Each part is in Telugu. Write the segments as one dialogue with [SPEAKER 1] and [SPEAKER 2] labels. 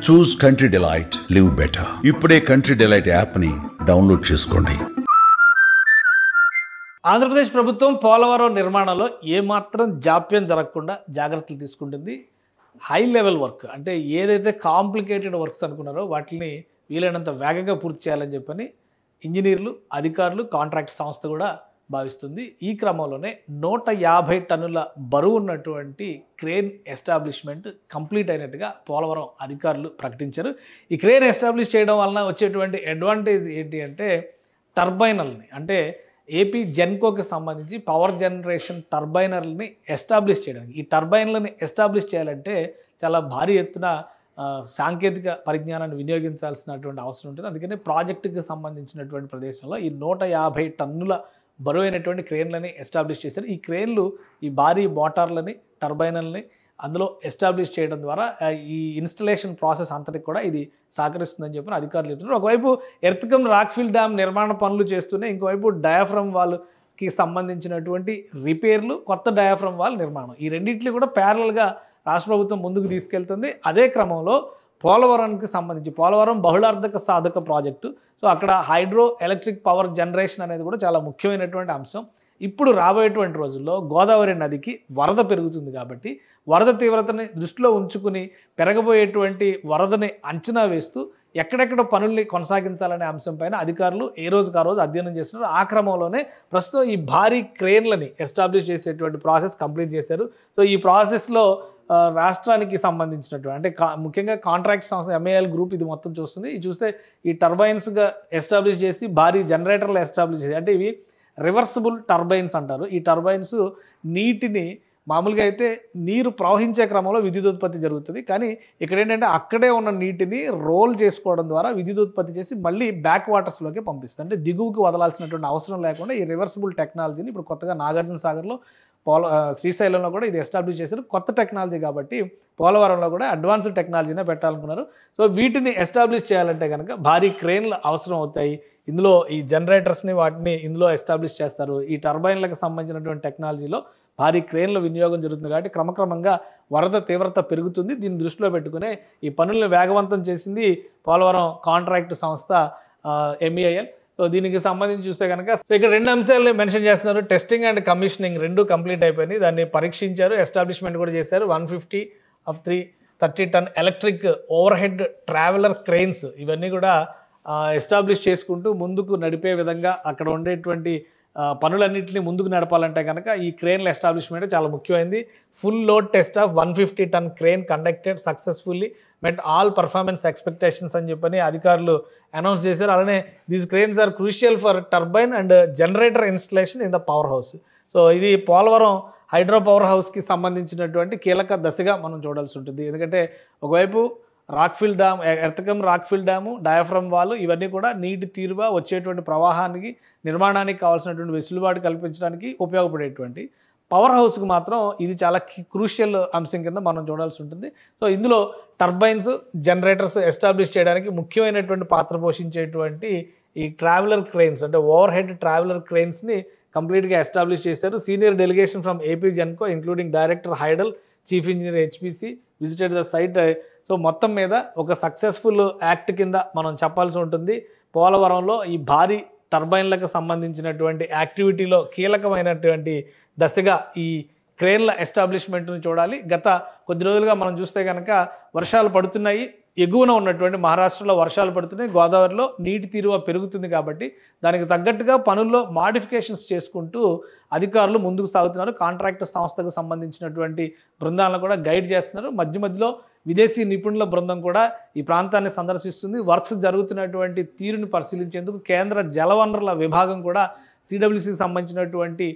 [SPEAKER 1] చూస్ కంట్రీ డిలైట్, లివ్ బెటర్. ఇప్పుడే కంట్రీ డిలైట్ యాప్ని డౌన్లోడ్ చేసుకోండి.
[SPEAKER 2] ఆంధ్రప్రదేశ్ ప్రభుత్వం పోలవరం నిర్మాణంలో ఏమాత్రం జాప్యం జరగకుండా జాగ్రత్తలు తీసుకుంటుంది. హై లెవెల్ వర్క్ అంటే ఏదైతే కాంప్లికేటెడ్ వర్క్స్ అనుకున్నారో వాటిని వీలైనంత వేగంగా పూర్తి చేయాలని చెప్పని ఇంజనీర్లు, అధికారులు, కాంట్రాక్ట్ సంస్థ కూడా భావిస్తుంది. ఈ క్రమంలోనే 150 టన్నుల బరువు ఉన్నటువంటి క్రేన్ ఎస్టాబ్లిష్మెంట్ కంప్లీట్ అయినట్టుగా పోలవరం అధికారులు ప్రకటించారు. ఈ క్రేన్ ఎస్టాబ్లిష్ చేయడం వలన వచ్చేటువంటి అడ్వాంటేజ్ ఏంటి అంటే టర్బైనల్ని అంటే ఏపీ జెన్కోకి సంబంధించి పవర్ జనరేషన్ టర్బైనర్లని ఎస్టాబ్లిష్ చేయడానికి, ఈ టర్బైన్లని ఎస్టాబ్లిష్ చేయాలంటే చాలా భారీ ఎత్తున సాంకేతిక పరిజ్ఞానాన్ని వినియోగించాల్సినటువంటి అవసరం ఉంటుంది. అందుకని ప్రాజెక్టుకి సంబంధించినటువంటి ప్రదేశంలో ఈ 150 టన్నుల బరువైనటువంటి క్రేన్లని ఎస్టాబ్లిష్ చేశారు. ఈ క్రేన్లు ఈ భారీ మోటార్లని, టర్బైనల్ని అందులో ఎస్టాబ్లిష్ చేయడం ద్వారా ఈ ఇన్స్టలేషన్ ప్రాసెస్ అంతటికి కూడా ఇది సహకరిస్తుందని చెప్పి అధికారులు చెప్తున్నారు. ఒకవైపు ఎర్త్కమ్ రాక్ఫిల్ డ్యామ్ నిర్మాణ పనులు చేస్తూనే ఇంకోవైపు డయాఫ్రమ్ వాల్కి సంబంధించినటువంటి రిపేర్లు, కొత్త డయాఫ్రమ్ వాల్ నిర్మాణం, ఈ రెండింటిని కూడా ప్యారల్గా రాష్ట్ర ప్రభుత్వం ముందుకు తీసుకెళ్తుంది. అదే క్రమంలో పోలవరానికి సంబంధించి పోలవరం బహుళార్థక సాధక ప్రాజెక్టు, సో అక్కడ హైడ్రో ఎలక్ట్రిక్ పవర్ జనరేషన్ అనేది కూడా చాలా ముఖ్యమైనటువంటి అంశం. ఇప్పుడు రాబోయేటువంటి రోజుల్లో గోదావరి నదికి వరద పెరుగుతుంది కాబట్టి వరద తీవ్రతని దృష్టిలో ఉంచుకుని పెరగబోయేటువంటి వరదని అంచనా వేస్తూ ఎక్కడెక్కడ పనుల్ని కొనసాగించాలనే అంశం పైన అధికారులు ఏ రోజుకు ఆ రోజు అధ్యయనం చేస్తున్నారు. ఆ క్రమంలోనే ప్రస్తుతం ఈ భారీ క్రేన్లని ఎస్టాబ్లిష్ చేసేటువంటి ప్రాసెస్ కంప్లీట్ చేశారు. సో ఈ ప్రాసెస్లో రాష్ట్రానికి సంబంధించినటువంటి అంటే ముఖ్యంగా కాంట్రాక్ట్ సంస్థ ఎంఏఎల్ గ్రూప్ ఇది మొత్తం చూస్తుంది. ఇది చూస్తే ఈ టర్బైన్స్గా ఎస్టాబ్లిష్ చేసి భారీ జనరేటర్లు ఎస్టాబ్లిష్ చేసి, అంటే ఇవి రివర్సిబుల్ టర్బైన్స్ అంటారు. ఈ టర్బైన్స్ నీటిని మామూలుగా అయితే నీరు ప్రవహించే క్రమంలో విద్యుదుత్పత్తి జరుగుతుంది, కానీ ఇక్కడ ఏంటంటే అక్కడే ఉన్న నీటిని రోల్ చేసుకోవడం ద్వారా విద్యుదుత్పత్తి చేసి మళ్ళీ బ్యాక్ వాటర్స్లోకి పంపిస్తుంది. అంటే దిగువకి వదలాల్సినటువంటి అవసరం లేకుండా ఈ రివర్సిబుల్ టెక్నాలజీని ఇప్పుడు కొత్తగా నాగార్జున సాగర్లో శ్రీశైలంలో కూడా ఇది ఎస్టాబ్లిష్ చేశారు. కొత్త టెక్నాలజీ కాబట్టి పోలవరంలో కూడా అడ్వాన్స్డ్ టెక్నాలజీనే పెట్టాలనుకున్నారు. సో వీటిని ఎస్టాబ్లిష్ చేయాలంటే కనుక భారీ క్రేన్లు అవసరం అవుతాయి. ఇందులో ఈ జనరేటర్స్ని వాటిని ఇందులో ఎస్టాబ్లిష్ చేస్తారు. ఈ టర్బైన్లకు సంబంధించినటువంటి టెక్నాలజీలో భారీ క్రేన్ల వినియోగం జరుగుతుంది కాబట్టి క్రమక్రమంగా వరద తీవ్రత పెరుగుతుంది. దీన్ని దృష్టిలో పెట్టుకునే ఈ పనులను వేగవంతం చేసింది పోలవరం కాంట్రాక్ట్ సంస్థ ఎంఈఐఎల్. సో దీనికి సంబంధించి చూస్తే కనుక ఇక్కడ 2 అంశాలు మెన్షన్ చేస్తున్నారు. టెస్టింగ్ అండ్ కమిషనింగ్ 2 కంప్లీట్ అయిపోయింది. దాన్ని పరీక్షించారు, ఎస్టాబ్లిష్మెంట్ కూడా చేశారు. 150 of 330 ton electric overhead traveller cranes ఇవన్నీ కూడా ఎస్టాబ్లిష్ చేసుకుంటూ ముందుకు నడిపే విధంగా అక్కడ ఉండేటువంటి పనులన్నింటినీ ముందుకు నడపాలంటే కనుక ఈ క్రేన్ల ఎస్టాబ్లిష్మెంట్ చాలా ముఖ్యమైనది. Full load test of 150 ton crane conducted successfully met all performance expectations అని చెప్పని అధికారులు అనౌన్స్ చేశారు. అలానే these cranes are crucial for turbine and generator installation in the power house. So ఇది పోలవరం హైడ్రో పవర్ హౌస్కి సంబంధించినటువంటి కీలక దశగా మనం చూడాల్సి ఉంటుంది. ఎందుకంటే ఒకవైపు rockfill dam, ఎర్త్కమ్ rockfill dam, diaphragm wall ఇవన్నీ కూడా నీటి తీరుగా వచ్చేటువంటి ప్రవాహానికి నిర్మాణానికి కావాల్సినటువంటి వెసులుబాటు కల్పించడానికి ఉపయోగపడేటువంటి పవర్ హౌస్కి మాత్రం ఇది చాలా క్రూషియల్ అంశం కింద మనం చూడాల్సి ఉంటుంది. సో ఇందులో టర్బైన్స్, జనరేటర్స్ ఎస్టాబ్లిష్ చేయడానికి ముఖ్యమైనటువంటి పాత్ర పోషించేటువంటి ఈ ట్రావెలర్ క్రెయిన్స్ అంటే ఓవర్ హెడ్ ట్రావెలర్ క్రెయిన్స్ని కంప్లీట్గా ఎస్టాబ్లిష్ చేశారు. Senior delegation from AP Genco including director hydel, chief engineer HPC visited the site. So మొత్తం మీద ఒక సక్సెస్ఫుల్ యాక్ట్ కింద మనం చెప్పాల్సి ఉంటుంది. పోలవరంలో ఈ భారీ టర్బైన్లకు సంబంధించినటువంటి యాక్టివిటీలో కీలకమైనటువంటి దశగా ఈ క్రేన్ల ఎస్టాబ్లిష్మెంట్ను చూడాలి. గత కొద్ది రోజులుగా మనం చూస్తే కనుక వర్షాలు పడుతున్నాయి, ఎగువన ఉన్నటువంటి మహారాష్ట్రలో వర్షాలు పడుతున్నాయి, గోదావరిలో నీటి తీరువ పెరుగుతుంది కాబట్టి దానికి తగ్గట్టుగా పనుల్లో మాడిఫికేషన్స్ చేసుకుంటూ అధికారులు ముందుకు సాగుతున్నారు. కాంట్రాక్ట్ సంస్థకు సంబంధించినటువంటి బృందాలను కూడా గైడ్ చేస్తున్నారు. మధ్య మధ్యలో విదేశీ నిపుణుల బృందం కూడా ఈ ప్రాంతాన్ని సందర్శిస్తుంది. వర్క్స్ జరుగుతున్నటువంటి తీరుని పరిశీలించేందుకు కేంద్ర జలవనరుల విభాగం కూడా సిడబ్ల్యూసికి సంబంధించినటువంటి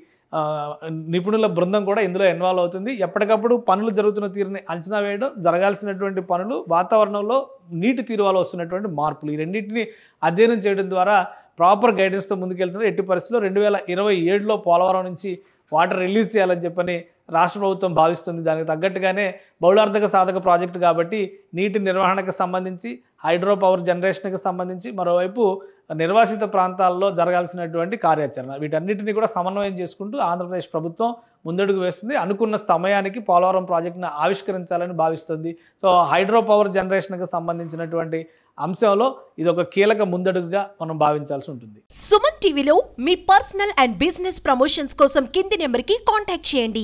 [SPEAKER 2] నిపుణుల బృందం కూడా ఇందులో ఇన్వాల్వ్ అవుతుంది. ఎప్పటికప్పుడు పనులు జరుగుతున్న తీరుని అంచనా వేయడం, జరగాల్సినటువంటి పనులు, వాతావరణంలో నీటి తీరువలో వస్తున్నటువంటి మార్పులు, ఈ రెండింటిని అధ్యయనం చేయడం ద్వారా ప్రాపర్ గైడెన్స్తో ముందుకెళ్తున్నారు. ఎట్టి పరిస్థితుల్లో 2027లో పోలవరం నుంచి వాటర్ రిలీజ్ చేయాలని చెప్పని రాష్ట్ర ప్రభుత్వం భావిస్తుంది. దానికి తగ్గట్టుగానే బహుళార్థక సాధక ప్రాజెక్టు కాబట్టి నీటి నిర్వహణకు సంబంధించి, హైడ్రో పవర్ జనరేషన్కి సంబంధించి, మరోవైపు నిర్వాసిత ప్రాంతాల్లో జరగాల్సినటువంటి కార్యాచరణ, వీటన్నిటిని కూడా సమన్వయం చేసుకుంటూ ఆంధ్రప్రదేశ్ ప్రభుత్వం ముందడుగు వేస్తుంది. అనుకున్న సమయానికి పోలవరం ప్రాజెక్టును ఆవిష్కరించాలని భావిస్తుంది. సో హైడ్రో పవర్ జనరేషన్కి సంబంధించినటువంటి అంశంలో ఇది ఒక కీలక ముందడుగుగా మనం భావించాల్సి ఉంటుంది.
[SPEAKER 3] సుమన్ టీవీలో మీ పర్సనల్ అండ్ బిజినెస్ ప్రమోషన్స్ కోసం కింది నెంబర్కి కాంటాక్ట్ చేయండి.